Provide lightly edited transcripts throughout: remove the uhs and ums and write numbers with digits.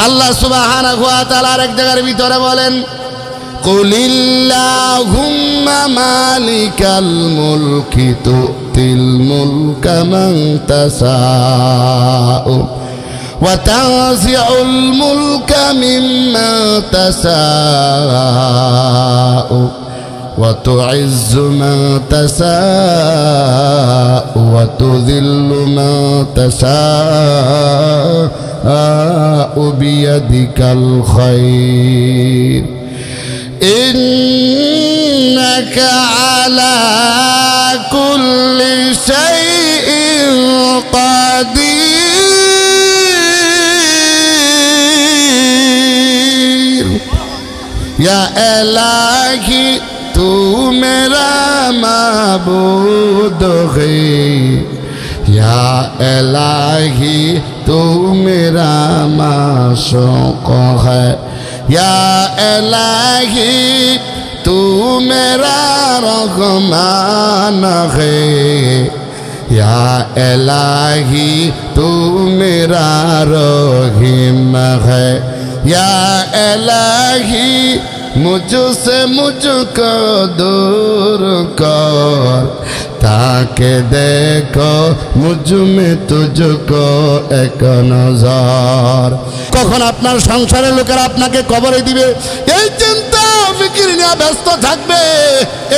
আল্লাহ সুবহানাহু ওয়া তাআলা এক জায়গার ভিতরে বলেন, কুলিল্লাহুম্মা মালিকাল মুলকি তুতিল মুলকা মান তাশাউ ওয়া তানজিউল মুলকা মিম্মান তাশাউ ওয়া তুইজ্জু মান তাশাউ ওয়া তুযিল্লু মান তাশাউ বিয়াদিকাল খায়র ইন্নাকা আলা কুল্লি শাইইন কাদির ইয়া ইলাহি তু মেরা মাবুদ হে ইয়া ইলাহি তু মেরা মাশুক হে या इलाही तू मेरा रहमान है या इलाही तू मेरा रहीम है या इलाही मुझसे मुझको दूर कर ताके देखो मुझ में तुझको एक नजर কখন আপনার সংসারের লোকেরা আপনাকে কবরে দিবে এই চিন্তা ফিকির নিয়ে ব্যস্ত থাকবে।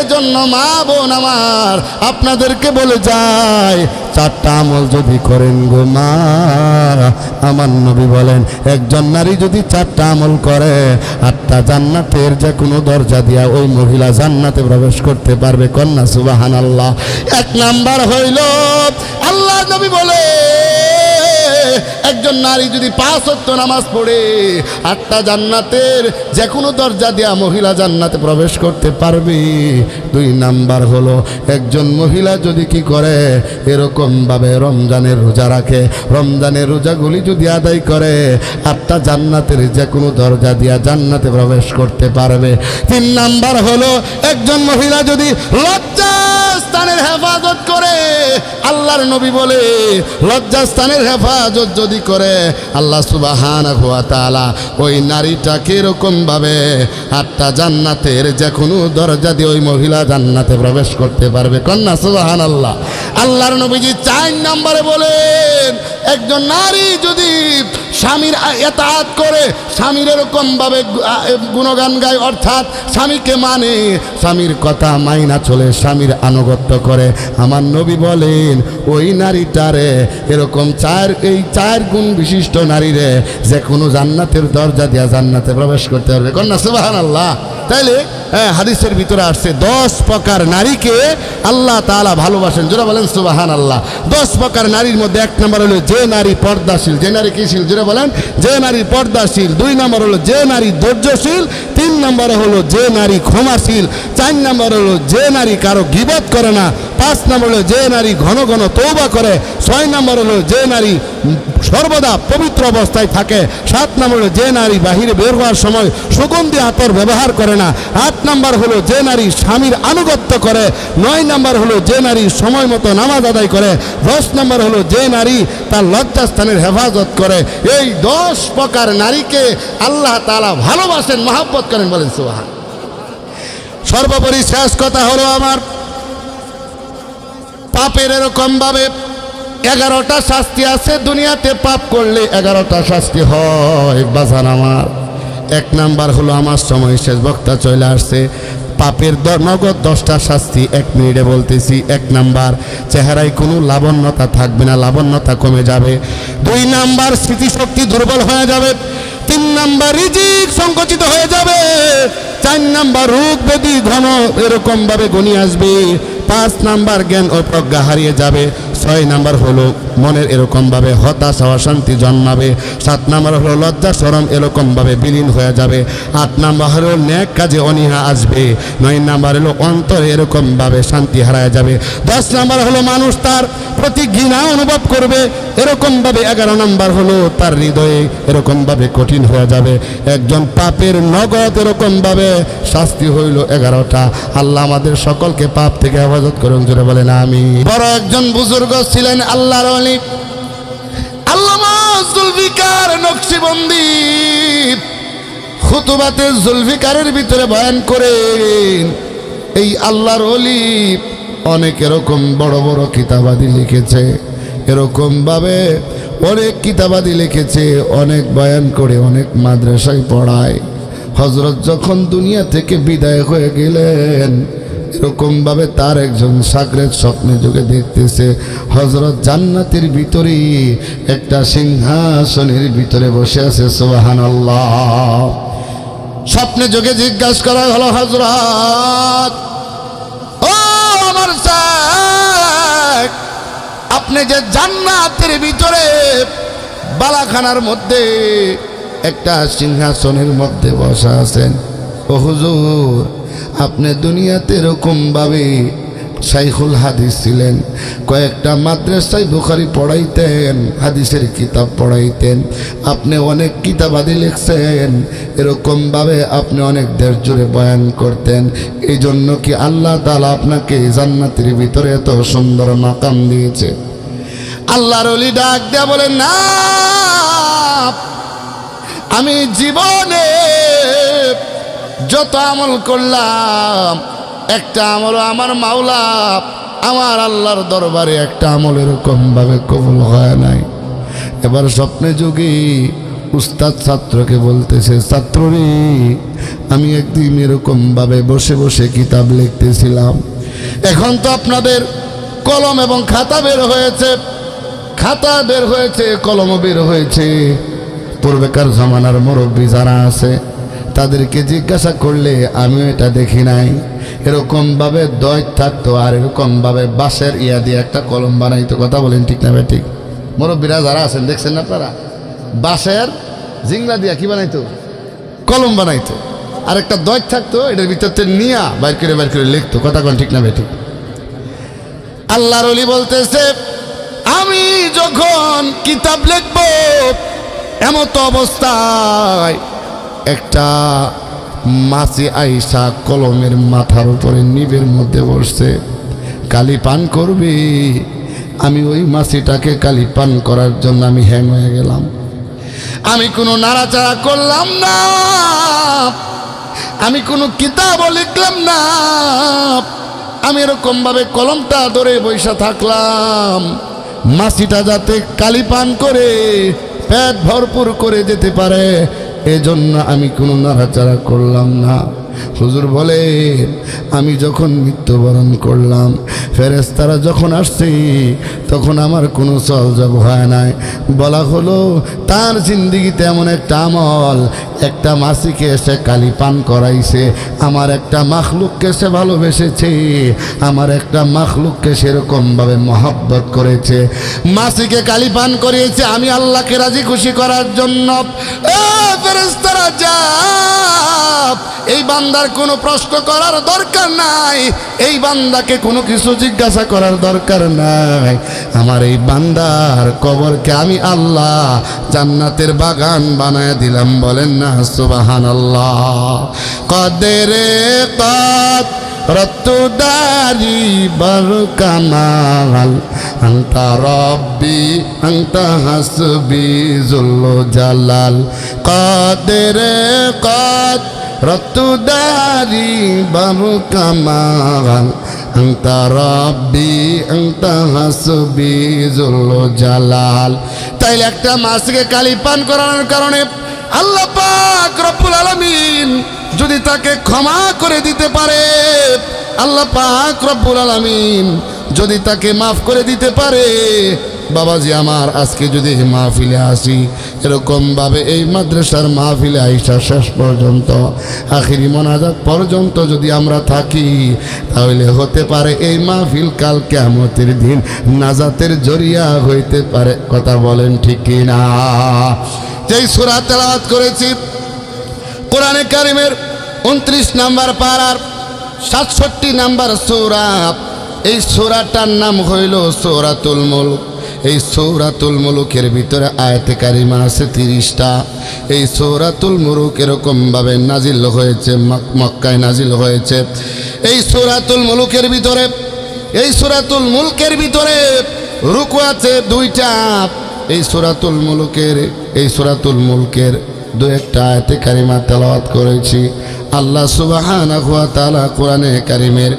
এজন্য মা বোন আমার আপনাদেরকে বলে যায়, চারটা আমল যদি করেন গো মা, আমার নবী বলেন একজন নারী যদি চারটা আমল করে 8টা জান্নাতের যে কোনো দরজা দিয়া ওই মহিলা জান্নাতে প্রবেশ করতে পারবে। কন্যা সুবহানাল্লাহ। 1 নাম্বার হইল আল্লাহ নবী বলে একজন নারী যদি 5 ওয়াক্ত নামাজ পড়ে 8টা জান্নাতের যে কোনো দরজা দিয়া মহিলা জান্নাতে প্রবেশ করতে পারবে। 2 নাম্বার হলো একজন মহিলা যদি কি করে এরকম ভাবে রমজানের রোজা রাখে, রমজানের রোজাগুলি যদি আদায় করে 8টা জান্নাতের যে কোনো দরজা দিয়া জান্নাতে প্রবেশ করতে পারবে। 3 নাম্বার হলো একজন মহিলা যদি লজ্জাস্থানের হেফাজত করে, আল্লাহর নবী বলে লজ্জাস্থানের হেফাজত যদি করে আল্লাহ সুবহানাহু ওয়া তাআলা ওই নারীটাকে এরকম ভাবে 8টা জান্নাতের যে কোনো দরজা দিয়ে ওই মহিলা জান্নাতে প্রবেশ করতে পারবে। কন্যা সুবহানাল্লাহ। আল্লাহর নবীজি 4 নম্বরে বলেন একজন নারী যদি স্বামীর ইতাআত করে, স্বামীর এরকম ভাবে গুণগান গায়, অর্থাৎ স্বামীকে মানে, স্বামীর কথা মাইনা চলে, স্বামীর আনুগত্য করে, আমার নবী বলেন ওই নারীটারে এরকম 4 গুণ বিশিষ্ট নারীরে যে কোনো জান্নাতের দরজা দিয়া জান্নাতে প্রবেশ করতে পারবে। কন্যা সুবহানাল্লাহ। তাইলে হাদিসের ভিতরে আসছে 10 প্রকার নারীকে আল্লাহ তাআলা ভালোবাসেন। যারা বলেন সুবহানাল্লাহ। 10 প্রকার নারীর মধ্যে 1 নম্বর হলো যে নারী পর্দাশীল, যে নারী কিশীল, যারা বলেন যে নারী পর্দাশীল। 2 নম্বর হলো যে নারী ধৈর্যশীল। 3 নম্বর হলো যে নারী ক্ষমাশীল। 4 নম্বর হলো যে নারী কারো গীবত করে না। 5 নম্বর হলো যে নারী ঘন ঘন তওবা করে। 6 নম্বর হলো যে নারী সর্বদা পবিত্র অবস্থায় থাকে। 7 নম্বর হলো যে নারী বাহিরে বের হওয়ার সময় সুগন্ধি আতর ব্যবহার করে না। 8 নম্বর হলো যে নারী স্বামীর আনুগত্য করে। 9 নম্বর হলো যে নারী সময় মতো নামাজ আদায় করে। 10 নম্বর হলো যে নারী তার লজ্জাস্থানের হেফাজত করে। এই 10 প্রকার নারীকে আল্লাহ তাআলা ভালোবাসেন, মহব্বত করেন। বলেন সুবহান। সর্বোপরি শেষ কথা হলো আমার, পাপের এরকম ভাবে 11টা শাস্তি আছে দুনিয়াতে। পাপ করলে 11টা শাস্তি হয় বাজান আমার। 1 নাম্বার হলো আমার সময় শেষ, বক্তা চলে আসছে। পাপের নগদ 10টা শাস্তি 1 মিনিটে বলতেছি। 1 নাম্বার, চেহারায় কোনো লাবণ্যতা থাকবে না, লাবণ্যতা কমে যাবে। 2 নাম্বার, স্মৃতিশক্তি দুর্বল হয়ে যাবে। 3 নাম্বার, রিজিক সংকুচিত হয়ে যাবে। 4 নাম্বার, রোগ ব্যাধি ঘন এরকম ভাবে ঘনিয়ে আসবে। 5 নাম্বার, জ্ঞান ও প্রজ্ঞা হারিয়ে যাবে। 6 নাম্বার হলো মনের এরকম ভাবে হতাশা অশান্তি জন্মাবে। 7 নাম্বার হলো লজ্জা শরম এরকম ভাবে বিলীন হয়ে যাবে। 8 নাম্বার হলো নেক কাজে অনীহা আসবে। 9 নাম্বার হলো অন্তরে এরকম ভাবে শান্তি হারায় যাবে। 10 নাম্বার হলো মানুষ তার প্রতি ঘৃণা অনুভব করবে এরকম ভাবে। 11 নাম্বার হলো তার হৃদয়ে এরকম ভাবে কঠিন হয়ে যাবে। একজন পাপের নগদ এরকম ভাবে শাস্তি হইল 11টা। আল্লাহ আমাদের সকলকে পাপ থেকে হেফাজত করুন। জোরে বলেন আমিন। বড় একজন বুজুর্গ ছিলেন আল্লাহর ওলি, আল্লামা জুলফিকার নকশবন্দি খুতুবাতে জুলফিকারের ভিতরে বয়ান করেন এই আল্লাহর ওলি অনেক এরকম বড় বড় কিতাবাদি লিখেছে, এরকম ভাবে অনেক কিতাবাদি লিখেছে, অনেক বয়ান করে অনেক মাদ্রাসায় পড়ায়। হযরত যখন দুনিয়া থেকে বিদায় হয়ে গেলেন, এরকম ভাবে তার একজন শাগরেদ স্বপ্নে যুগে দেখতেছে হযরত জান্নাতের ভিতরে একটা সিংহাসনের ভিতরে বসে আছে। সুবহানাল্লাহ। স্বপ্নে যুগে জিজ্ঞাসা করা হলো, হযরত ও আমার শাইখ, আপনি যে জান্নাতের ভিতরে বালাখানার মধ্যে একটা সিংহাসনের মধ্যে বসা আছেন, ও হুজুর আপনি দুনিয়াতে এরকম ভাবে শাইখুল হাদিস ছিলেন, কয়েকটা মাদ্রাসায় বুখারী পড়াইতেন, হাদিসের কিতাব পড়াইতেন, আপনি অনেক কিতাবাদি লিখছেন, এরকম ভাবে আপনি অনেক দেশ জুড়ে বয়ান করতেন। এই জন্য কি আল্লাহ তাআলা আপনাকে জান্নাতের ভিতরে এত সুন্দর মাকাম দিয়েছে? আল্লাহর ওলি ডাক দেয়া বলেন, না, আমি জীবনে যত আমল করলাম একটা আমল আমার মাওলা আমার আল্লাহর দরবারে একটা আমল এরকম ভাবে কবুল হয় নাই। এবার স্বপ্নে যোগী উস্তাদ ছাত্রকে বলতেছে, ছাত্ররে আমি একদিন এরকম ভাবে বসে বসে কিতাব লিখতেছিলাম, এখন তো আপনাদের কলম এবং খাতা বের হয়েছে, খাতা বের হয়েছে, কলমও বের হয়েছে, পূর্বেকার জমানার মুরব্বী যারা আছে তাদেরকে জিজ্ঞাসা করলে আমিও এটা দেখি নাই, এরকম ভাবে দয় থাকতো আর এরকম ভাবে বাঁশের ইয়া দিয়ে একটা কলম বানাইতো। কথা বলেন ঠিক না ভাই? ঠিক। মুরব্বীরা যারা আছেন দেখছেন না আপনারা, বাঁশের জিংলা দিয়া কি বানাইতো? কলম বানাইতো, আর একটা দয় থাকতো, এটার ভিতরতে নিয়া বাইর করে লিখতো। কথা কোন ঠিক না ভাই? ঠিক। আল্লাহর ওলি বলতেছে, আমি যখন কিতাব লিখব এমত অবস্থায় একটা মাছি আইসা কলমের মাথার উপরে নিবের মধ্যে বসছে, কালি পান করবে। আমি ওই মাছিটাকে কালি পান করার জন্য আমি হ্যাং হয়ে গেলাম, আমি কোনো নাড়াচাড়া করলাম না, আমি কোনো কিতাবও লিখলাম না, আমি এরকম ভাবে কলমটা ধরে বসে থাকলাম, মাছিটা যাতে কালি পান করে পেট ভরপুর করে যেতে পারে এজন্য আমি কোনো নাড়াচাড়া করলাম না। হুজুর বলে, আমি যখন মৃত্যুবরণ করলাম, ফেরেশতারা যখন আসছে তখন আমার কোনো চলজব হয় নাই। বলা হলো তার জিন্দিগিতে এমন একটা আমল, একটা মাছিকে এসে কালি পান করাইছে, আমার একটা মাখলুককে সে ভালোবেসেছে, আমার একটা মাখলুককে সেরকমভাবে মহব্বত করেছে, মাছিকে কালি পান করিয়েছে আমি আল্লাহকে রাজি খুশি করার জন্য। ফেরেশতারা যাও, এই বান্দার কোনো প্রশ্ন করার দরকার নাই, এই বান্দাকে কোনো কিছু জিজ্ঞাসা করার দরকার নাই, আমার এই বান্দার কবরকে আমি আল্লাহ জান্নাতের বাগান বানায় দিলাম। বলেন না সুবহানাল্লাহ। কদরে কদ রত্তুদারি বরকামাল আনতা রব্বি আনতা হাসবি জুল জালাল। কদরে কদ রত্তুদারি বরকামাল আনতা রব্বি আনতা হাসবি জুল জালাল। তাইলে একটা মাছকে কালি পান করানোর কারণে আল্লাহ পাক রব্বুল আলামিন যদি তাকে ক্ষমা করে দিতে পারে, আল্লাহ পাক রব্বুল আলামিন যদি তাকে মাফ করে দিতে পারে, বাবাজি আমার আজকে যদি মাহফিলে আসি, এরকম ভাবে এই মাদ্রাসার মাহফিলে আইসা শেষ পর্যন্ত আখিরি মোনাজাত পর্যন্ত যদি আমরা থাকি, তাহলে হতে পারে এই মাহফিল কাল কিয়ামতের দিন নাজাতের জরিয়া হইতে পারে। কথা বলেন ঠিক কি না? যেই সূরা তেলাওয়াত করেছি কোরআনে কারিমের 29 নম্বর পারার 67 নম্বর সূরা, এই সূরাটার নাম হইল সূরাতুল মুলক। এই সূরাতুল মুলকের ভিতরে আয়াতে কারিমা আছে 30টা। এই সূরাতুল মুলক এরকম ভাবে নাজিল হয়েছে, মক্কায় নাজিল হয়েছে। এই সূরাতুল মুলকের ভিতরে, এই সূরাতুল মুলকের ভিতরে রুকু আছে 2টা, এই সূরাতুল মুলকের দু একটা আয়াতে কারিমা তেলাওয়াত করেছি। আল্লাহ সুবহানাহু ওয়া তাআলা কোরআনে কারিমের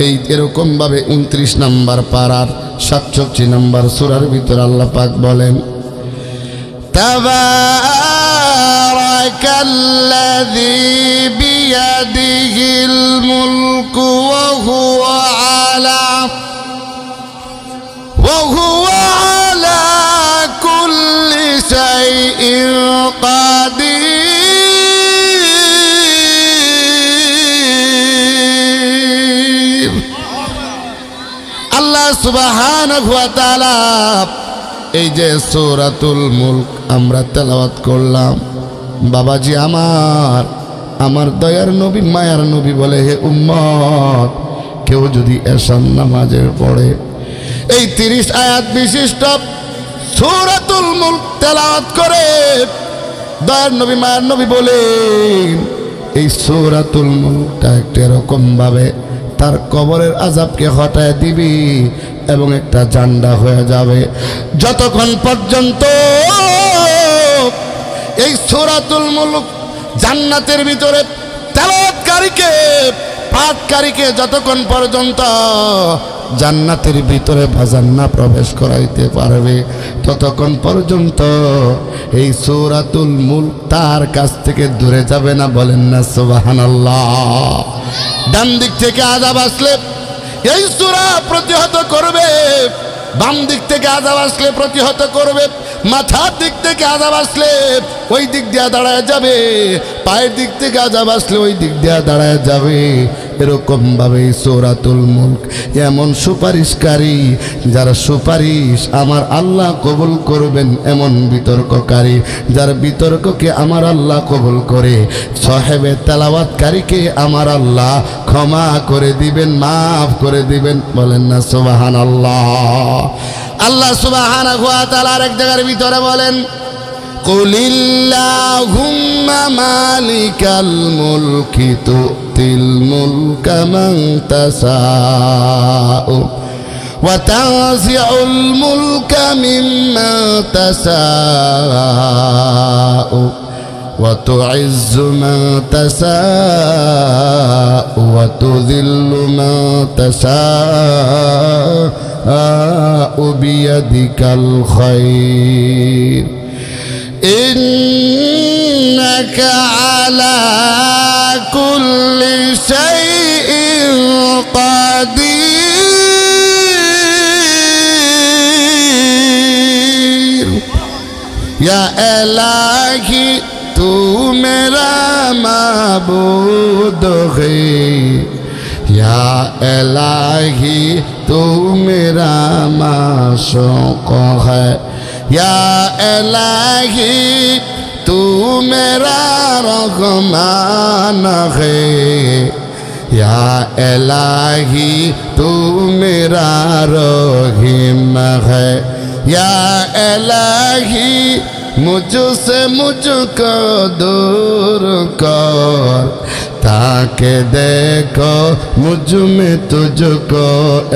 এই এরকম ভাবে 29 নম্বর পারার 67 নম্বর সূরার ভিতর আল্লাহ পাক বলেন, তাবারাকাল্লাযী বিয়াদিহিল মুলকু ওয়া হুয়া আলা কুল্লি শাইইন কাদির। আল্লাহ সুবহানাহু ওয়া তাআলা এই যে সূরাতুল মুলক আমরা তেলাওয়াত করলাম, বাবাজি আমার দয়ার নবী মায়ার নবী বলে, হে উম্মত, কেউ যদি এশার নামাজে পড়ে এই 30 আয়াত বিশিষ্ট সূরাতুল মুলক তেলাওয়াত করে, দয়ার নবী মায়ার নবী বলেন এই সূরাতুল মুলকটা একটা এরকম ভাবে তার কবরের আযাবকে হটায় দিবি এবং একটা জান্ডা হয়ে যাবে। যতক্ষণ পর্যন্ত এই সূরাতুল মুলক জান্নাতের ভিতরে তেলাওয়াতকারীকে পাঠকারীকে যতক্ষণ পর্যন্ত জান্নাতের ভিতরে বাজান না প্রবেশ করাইতে পারবে, ততক্ষণ পর্যন্ত এই সূরাতুল মুলক তার কাছ থেকে দূরে যাবে না। বলেন না সুবহানাল্লাহ। ডান দিক থেকে আযাব আসলে এই সূরা প্রতিহত করবে, বাম দিক থেকে আযাব আসলে প্রতিহত করবে, মাথার দিক থেকে আযাব আসলে ওই দিক দিয়ে দাঁড়ায় যাবে, পায়ের দিক থেকে আযাব আসলে ওই দিক দিয়ে দাঁড়ায় যাবে। এরকম ভাবে সূরাতুল মুলক এমন সুপারিশকারী, যার সুপারিশ আমার আল্লাহ কবুল করবেন, এমন বিতর্ককারী যার বিতর্ককে আমার আল্লাহ কবুল করে, সাহেবে তেলাওয়াতকারীকে আমার আল্লাহ ক্ষমা করে দিবেন, মাফ করে দিবেন। বলেন না সুবহানাল্লাহ। আল্লাহ সুবহানাহু ওয়া তাআলা এক জায়গার ভিতরে বলেন, কুলিল্লাহুম্মা মালিকাল মুলকি তুতিল মুলকা মান তাশাউ ওয়া তানজিউল মুলকা মিম্মান তাশাউ ওয়া তুইজ্জু মান তাশাউ ওয়া তুযিল্লু মান তাশাউ বিয়াদিকাল খায়র ইন্নাকা আলা কুল্লি শাইইন কাদির। ইয়া ইলাহি তু মেরা মাবুদ হে, ইয়া ইলাহি তু মেরা মাশুক है, या इलाही तू मेरा रहमान है, या इलाही तू मेरा रहीम है, या इलाही मुझसे मुझको दूर कर, ताकि देखो मुझ में तुझको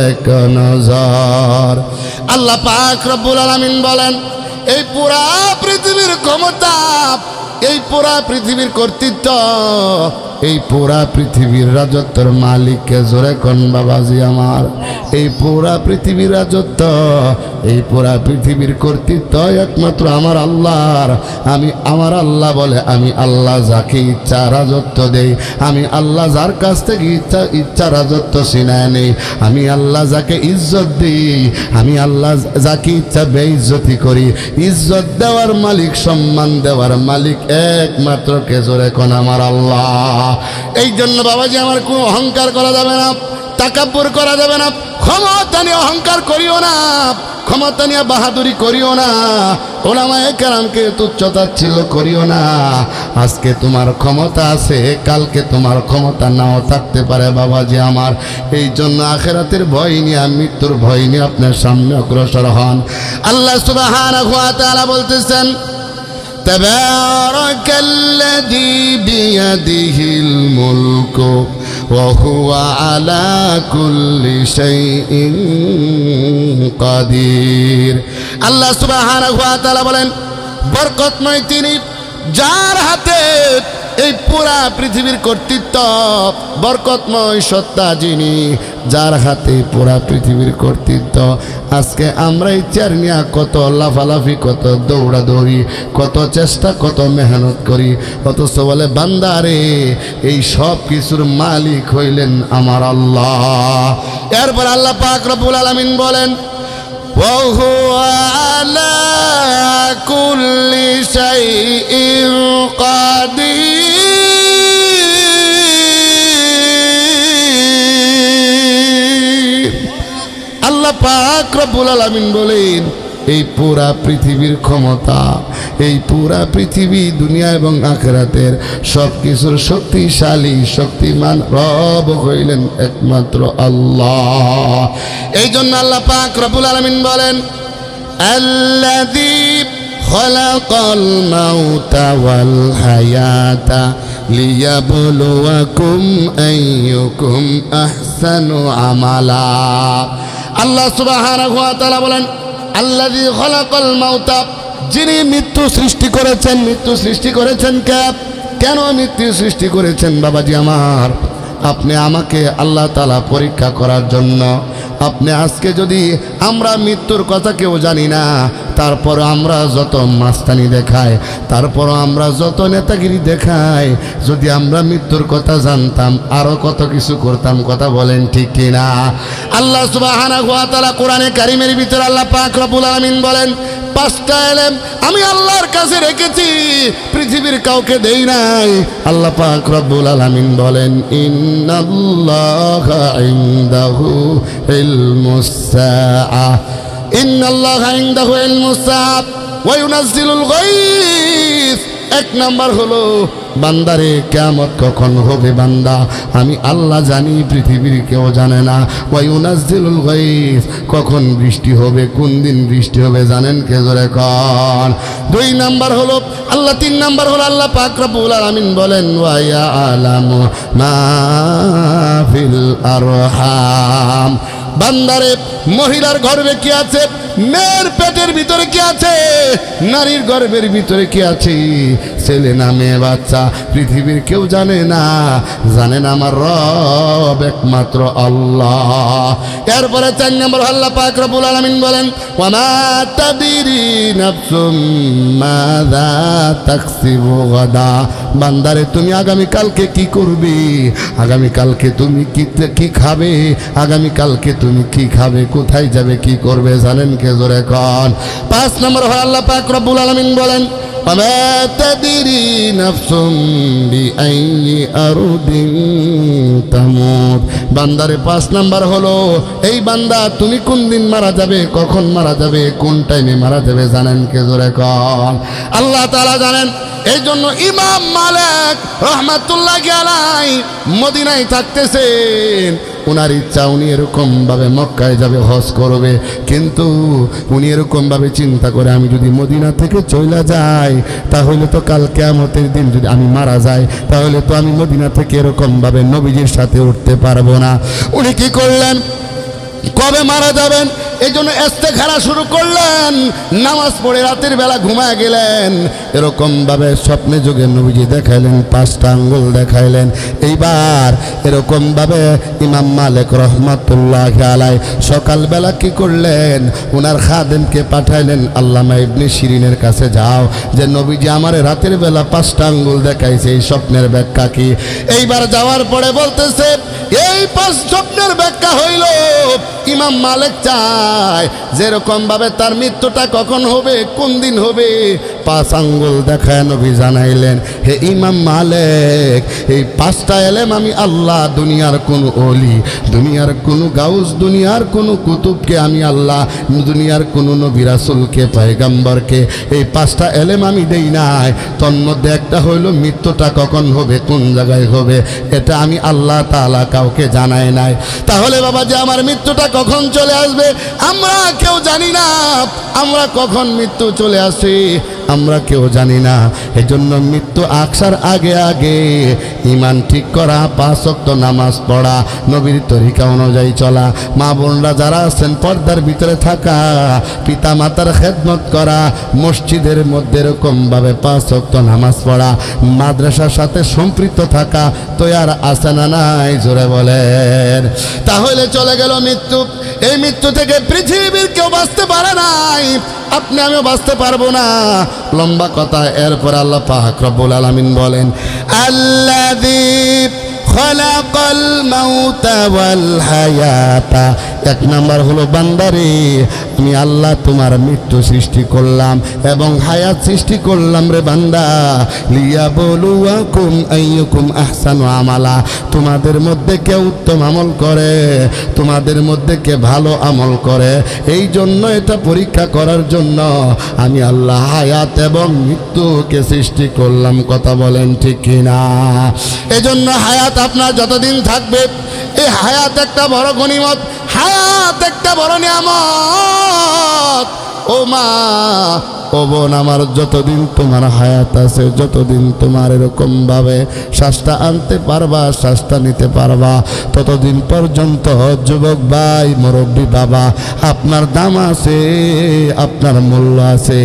एक नजर। আল্লাহ পাক রব্বুল আলামিন বলেন, এই পুরা পৃথিবীর ক্ষমতা, এই পুরা পৃথিবীর কর্তৃত্ব, এই পুরা পৃথিবীর রাজত্বের মালিককে জোরে কোন বাবাজি আমার। এই পুরা পৃথিবীর রাজত্ব, এই পুরা পৃথিবীর কর্তৃত্ব একমাত্র আমার আল্লাহর। আমার আল্লাহ বলে, আমি আল্লাহ যাকে ইচ্ছা রাজত্ব দেই, আমি আল্লাহ যার কাছ থেকে ইচ্ছা রাজত্ব ছিনায় নেই, আমি আল্লাহ যাকে ইজ্জত দিই, আমি আল্লাহ যাকে ইচ্ছা বেইজ্জতি করি। ইজ্জত দেওয়ার মালিক, সম্মান দেওয়ার মালিক একমাত্র কে জোরে কোন আমার আল্লাহ। এই জন্য বাবাজি আমার কোনো অহংকার করা যাবে না, তাকাব্বুর করা যাবে না, ক্ষমতা নিয়ে অহংকার করিও না, ক্ষমতা নিয়ে বাহাদুরি করিও না, ওলামায়ে কেরামকে তুচ্ছতাচ্ছিল্য করিও না। আজকে তোমার ক্ষমতা আছে, কালকে তোমার ক্ষমতা নাও থাকতে পারে বাবাজি আমার। এই জন্য আখিরাতের ভয় নিয়ে, মৃত্যুর ভয় নিয়ে আপনার সামনে অগ্রসর হন। আল্লাহ সুবহানাহু ওয়া তাআলা বলতেছেন, তাবারাকাল্লাযী বিয়াদিহিল মুলকু ওয়া হুয়া আলা কুল্লি শাইইন কাদির। আল্লাহ সুবহানাহু ওয়া তাআলা বলেন বরকতময় তিনি যার হাতে এই পুরা পৃথিবীর কর্তৃত্ব, বরকতময় সত্তা যিনি যার হাতে পুরা পৃথিবীর কর্তৃত্ব। আজকে আমরা এই চেয়ার নিয়ে কত লাফালাফি, কত দৌড়াদৌড়ি, কত চেষ্টা, কত মেহনত করি, অথচ বলে বান্দারে এই সব কিছুর মালিক হইলেন আমার আল্লাহ। এরপর আল্লাহ পাক রব্বুল আলামিন বলেন وهو على كل شيء قدير। আল্লাহ পাক রব্বুল আলামিন বলেন এই পুরা পৃথিবীর ক্ষমতা, এই পুরা পৃথিবী দুনিয়া এবং আখিরাতের সব কিছুর শক্তিশালী শক্তিমান রব হইলেন একমাত্র আল্লাহ। এই জন্য আল্লাহ পাক রব্বুল আলামিন বলেন আল্লাযী খালাকাল মাউতা ওয়াল হায়াতা লিয়াবলুয়াকুম আইয়ুকুম আহসানু আমালা। আল্লাহ সুবহানাহু ওয়া তাআলা বলেন আল্লাযী খালাকাল মাউতা, যিনি মৃত্যু সৃষ্টি করেছেন। মৃত্যু সৃষ্টি করেছেন কেন মৃত্যু সৃষ্টি করেছেন বাবাজি আমার? আপনি আমাকে আল্লাহ তাআলা পরীক্ষা করার জন্য। আপনি আজকে যদি আমরা মৃত্যুর কথা কেউ জানি না, তারপর আমরা যত মাস্তানি দেখাই, তারপর আমরা যত নেতাগিরি দেখাই, যদি আমরা মৃত্যুর কথা জানতাম আরো কত কিছু করতাম। কথা বলেন ঠিক কিনা? আল্লাহ সুবহানাহু ওয়া তাআলা কোরআনে কারীমের ভিতরে আল্লাহ পাক রব্বুল আলামিন বলেন পাঁচটা ইলম আমি আল্লাহর কাছে রেখেছি, পৃথিবীর কাউকে দেই নাই। আল্লাহ পাক রব্বুল আলামিন বলেন ইন্নাল্লাহা ইনদাহু ইলমুস সাআহ, ইন্নাল্লাহা ইনদাহু ইলমুস সাআহ ওয়া ইউনাজ্জিলুল গায়স। এক নাম্বার হলো বান্দারে কিয়ামত কখন হবে বান্দা আমি আল্লাহ জানি, পৃথিবীর কেউ জানে না। ওয়া ইউনাজ্জিলুল গায়স, কখন বৃষ্টি হবে, কোন দিন বৃষ্টি হবে জানেন কে? জোরে কোন? দুই নাম্বার হলো আল্লাহ। তিন নাম্বার হলো আল্লাহ পাক রব্বুল আলামিন বলেন ওয়া ইয়ালামু মা ফিল আরহাম। বান্দারে মহিলার গর্ভে কি আছে, মেয়ের পেটের ভিতরে কি আছে, নারীর গর্ভের ভিতরে কি আছে, ছেলে না মেয়ে বাচ্চা, পৃথিবীর কেউ জানে না। জানেন আমার রব একমাত্র আল্লাহ। এরপরে চার নম্বর আল্লাহ পাক রব্বুল আলামিন বলেন ওয়া মা তাদরি নাফসুম মাযা তাকসিবু গাদা। বান্দারে তুমি আগামী কালকে কি করবে, আগামী কালকে তুমি কি খাবে, আগামী কালকে তুমি কি খাবে, কোথায় যাবে, কি করবে জানেন কে? জোরে কোন? পাঁচ নম্বর আল্লাহ পাক রব্বুল আলামিন বলেন ওয়া মা তাদরি নাফসুম বিআইয়ি আরদিন তামুত। বান্দারে পাঁচ নাম্বার হলো এই বান্দা তুমি কোন দিন মারা যাবে, কখন মারা যাবে, কোন টাইমে মারা যাবে জানেন কে? জোরে কোন? আল্লাহ তাআলা জানেন। এই জন্য ইমাম মালিক রহমাতুল্লাহি আলাইহি মদিনায় থাকতেছেন, উনার ইচ্ছা উনি এরকম ভাবে মক্কায় যাবে, হজ করবে, কিন্তু উনি এরকম ভাবে চিন্তা করে আমি যদি মদিনা থেকে চলে যাই তাহলে তো কাল কিয়ামতের দিন যদি আমি মারা যাই তাহলে তো আমি মদিনা থেকে এরকম ভাবে নবীজির সাথে উঠতে পারবো না। উনি কি করলেন, কবে মারা যাবেন এই জন্য ইস্তেখারা শুরু করলেন, নামাজ পড়ে রাতের বেলা ঘুমায় গেলেন। এরকম ভাবে স্বপ্নে যোগে নবীজি দেখাইলেন, পাঁচটা আঙ্গুল দেখাইলেন। এইবার এরকম ভাবে ইমাম মালিক রহমাতুল্লাহি আলাইহি সকালবেলা কি করলেন, উনার খাদেমকে পাঠাইলেন আল্লামা ইবনে শিরিনের কাছে, যাও যে নবীজি আমার রাতের বেলা পাঁচটা আঙ্গুল দেখাইছে, এই স্বপ্নের ব্যাখ্যা কি? এইবার যাওয়ার পরে বলতেছে এই পাঁচ স্বপ্নের ব্যাখ্যা হইল ইমাম মালিক চায় যেরকম ভাবে তার মৃত্যুটা কখন হবে, কোন দিন হবে, পাঁচ আঙ্গুল দেখায় নবী জানাইলেন হে ইমাম মালিক এই পাঁচটা এলেম আমি আল্লাহ, দুনিয়ার কোন ওলি, দুনিয়ার কোন গাউস, দুনিয়ার কোন কুতুবকে আমি আল্লাহ, দুনিয়ার কোন নবী রাসূলকে পয়গম্বরকে এই পাঁচটা এলেম আমি দেই নাই। তন্মধ্যে একটা হইল মৃত্যুটা কখন হবে, কোন জায়গায় হবে, এটা আমি আল্লাহ তাআলা কাউকে জানাই নাই। তাহলে বাবা যে আমার মৃত্যুটা কখন চলে আসবে আমরা কেউ জানি না, আমরা কখন মৃত্যু চলে আসি আমরা কেউ জানি না। এজন্য মৃত্যু আসার আগে আগে ঈমান ঠিক করা, 5 ওয়াক্ত নামাজ পড়া, নবীর তরিকা অনুযায়ী চলা, মা বোনরা যারা আছেন পর্দার ভিতরে থাকা, পিতা মাতার খেদমত করা, মসজিদের মধ্যে এরকমভাবে 5 ওয়াক্ত নামাজ পড়া, মাদ্রাসার সাথে সম্পৃক্ত থাকা, তো আর আছে না নাই? জোরে বলেন। তাহলে চলে গেল মৃত্যু। এই মৃত্যু থেকে পৃথিবীর কেউ বাঁচতে পারে নাই, আপনি আমিও বাঁচতে পারবো না। লম্বা কথা। এরপর আল্লাহ পাক রব্বুল আলামিন বলেন, আল্লাযী খালাকাল মাউতা ওয়াল হায়াতা। 1 নাম্বার হলো বান্দারে, আমি আল্লাহ তোমার মৃত্যু সৃষ্টি করলাম এবং হায়াত সৃষ্টি করলাম রে বান্দা, লিয়াবলুয়াকুম আইয়ুকুম আহসানু আমালা। তোমাদের মধ্যে কে উত্তম আমল করে, তোমাদের মধ্যে কে ভালো আমল করে, এই জন্য এটা পরীক্ষা করার জন্য আমি আল্লাহ হায়াত এবং মৃত্যুকে সৃষ্টি করলাম। কথা বলেন ঠিক কিনা? এজন্য হায়াত আপনার যতদিন থাকবে, এই হায়াত একটা বড় গনিমত, হায়াত একটা বড় নিয়ামত। ও মা, ও বোন আমার, যতদিন তোমার হায়াত আছে, যতদিন তোমার এরকমভাবে শ্বাসটা আনতে পারবা, শ্বাসটা নিতে পারবা, ততদিন পর্যন্ত যুবক ভাই, মুরব্বী বাবা, আপনার দাম আছে, আপনার মূল্য আছে।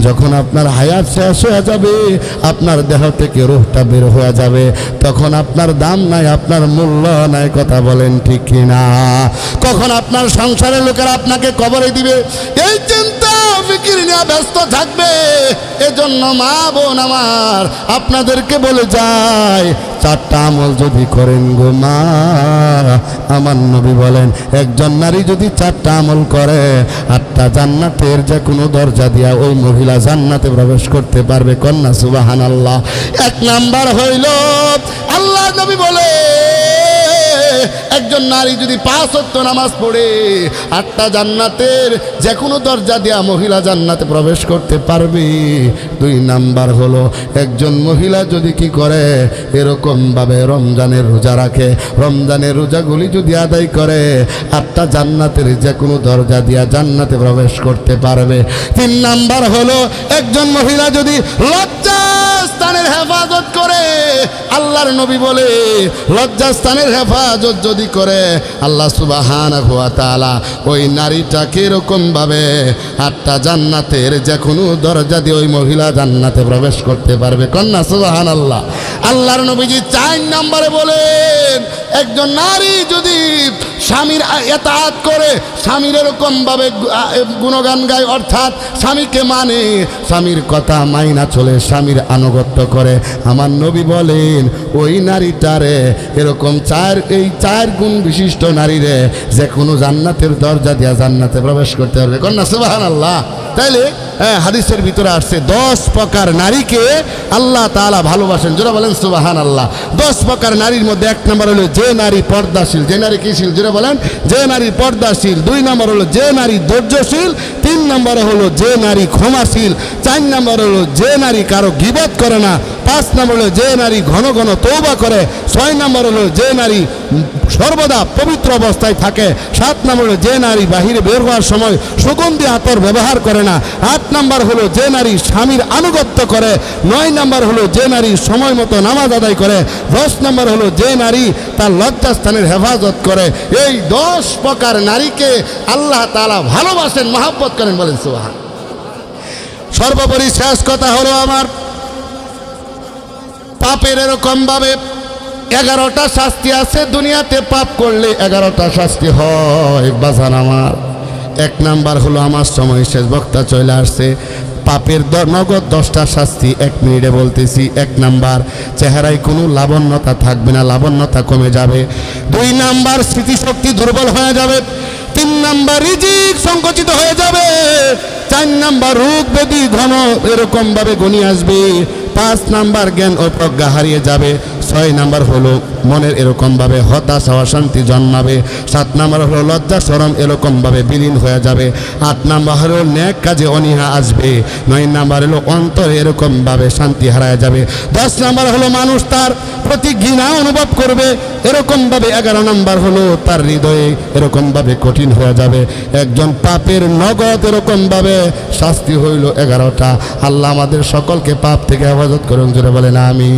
যখন আপনার হায়াত শেষ হয়ে যাবে, আপনার দেহ থেকে রূহটা বের হয়ে যাবে, তখন আপনার দাম নাই, আপনার মূল্য নাই। কথা বলেন ঠিক কিনা? কখন আপনার সংসারের লোকেরা আপনাকে কবরে দিবে, এই চিন্তা ফিকির নিয়ে ব্যস্ত থাকবে। এজন্য মা বোন আমার, আপনাদেরকে বলে যায়, 4টা আমল যদি করেন গো মা, আমার নবী বলেন, একজন নারী যদি 4টা আমল করে, 8টা জান্নাতের যে কোনো দরজা দিয়া ওই মহিলা জান্নাতে প্রবেশ করতে পারবে। কন্যা সুবহানাল্লাহ। 1 নাম্বার হইল, আল্লাহ নবী বলে, একজন নারী যদি 5 ওয়াক্ত নামাজ পড়ে, 8টা জান্নাতের যে কোনো দরজা দিয়া মহিলা জান্নাতে প্রবেশ করতে পারবে। 2 নাম্বার হলো, একজন মহিলা যদি কি করে, এরকমভাবে রমজানের রোজা রাখে, রমজানের রোজাগুলি যদি আদায় করে, 8টা জান্নাতের যে কোনো দরজা দিয়া জান্নাতে প্রবেশ করতে পারবে। 3 নাম্বার হলো, একজন মহিলা যদি লজ্জাস্থানের হেফাজত করে, আল্লাহর নবী বলে, লজ্জাস্থানের হেফাজত যদি করে, আল্লাহ সুবহানাহু ওয়া তাআলা ওই নারীটাকে এরকমভাবে 8টা জান্নাতের যে কোনো দরজা দিয়ে ওই মহিলা জান্নাতে প্রবেশ করতে পারবে। কন্যা সুবহানাল্লাহ। আল্লাহর নবীজি 4 নম্বরে বলেন, একজন নারী যদি স্বামীর ইতাআত করে, স্বামীর এরকমভাবে গুণগান গায়, অর্থাৎ স্বামীকে মানে, স্বামীর কথা মাইনা চলে, স্বামীর আনুগত্য করে, আমার নবী বলেন ওই নারীটারে এরকম 4 গুণ বিশিষ্ট নারীরে যে কোনো জান্নাতের দরজা দিয়া জান্নাতে প্রবেশ করতে পারবে। কন্যা সুবহানাল্লাহ। তাইলে হাদিসের ভিতরে আসছে 10 প্রকার নারীকে আল্লাহ তাআলা ভালোবাসেন। যারা বলেন সুবহানাল্লাহ। 10 প্রকার নারীর মধ্যে 1 নম্বর হলো যে নারী পর্দাশীল, যে নারী কিশীল, যারা বলেন যে নারী পর্দাশীল। 2 নম্বর হলো যে নারী ধৈর্যশীল। 3 নম্বর হলো যে নারী ক্ষমাশীল। 4 নম্বর হলো যে নারী কারো গীবত করে না। 5 নম্বর হলো যে নারী ঘন ঘন তওবা করে। 6 নম্বর হলো যে নারী সর্বদা পবিত্র অবস্থায় থাকে। 7 নম্বর হলো যে নারী বাহিরে বের হওয়ার সময় সুগন্ধি আতর ব্যবহার করে না। 8 নম্বর হলো যে নারী স্বামীর আনুগত্য করে। 9 নম্বর হলো যে নারী সময় মতো নামাজ আদায় করে। 10 নম্বর হলো যে নারী তার লজ্জাস্থানের হেফাজত করে। এই 10 প্রকার নারীকে আল্লাহ তাআলা ভালোবাসেন, মহব্বত করেন। বলেন সুবহান। সর্বোপরি শেষ কথা হলো আমার, পাপের এরকম ভাবে 11টা শাস্তি আছে দুনিয়াতে। পাপ করলে 11টা শাস্তি হয় বাজান আমার। 1 নাম্বার হলো, আমার সময় শেষ, বক্তা চলে আসছে। পাপের নগদ 10টা শাস্তি 1 মিনিটে বলতেছি। 1 নাম্বার, চেহারায় কোনো লাবণ্যতা থাকবে না, লাবণ্যতা কমে যাবে। 2 নাম্বার, স্মৃতিশক্তি দুর্বল হয়ে যাবে। 3 নাম্বার, রিজিক সংকুচিত হয়ে যাবে। 4 নাম্বার, রোগ ব্যাধি ঘন এরকম ভাবে ঘনিয়ে আসবে। 5 নাম্বার, জ্ঞান ও প্রজ্ঞা হারিয়ে যাবে। 6 নাম্বার হলো মনের এরকমভাবে হতাশা অশান্তি জন্মাবে। 7 নাম্বার হলো লজ্জা শরম এরকমভাবে বিলীন হয়ে যাবে। 8 নাম্বার হলো নেক কাজে অনীহা আসবে। 9 নাম্বার হলো অন্তরে এরকমভাবে শান্তি হারায় যাবে। 10 নাম্বার হলো মানুষ তার প্রতি ঘৃণা অনুভব করবে এরকমভাবে। 11 নাম্বার হলো তার হৃদয়ে এরকমভাবে কঠিন হয়ে যাবে। একজন পাপের নগদ এরকমভাবে শাস্তি হইল 11টা। আল্লাহ আমাদের সকলকে পাপ থেকে হেফাজত করুন, জোরে বলেন আমিন।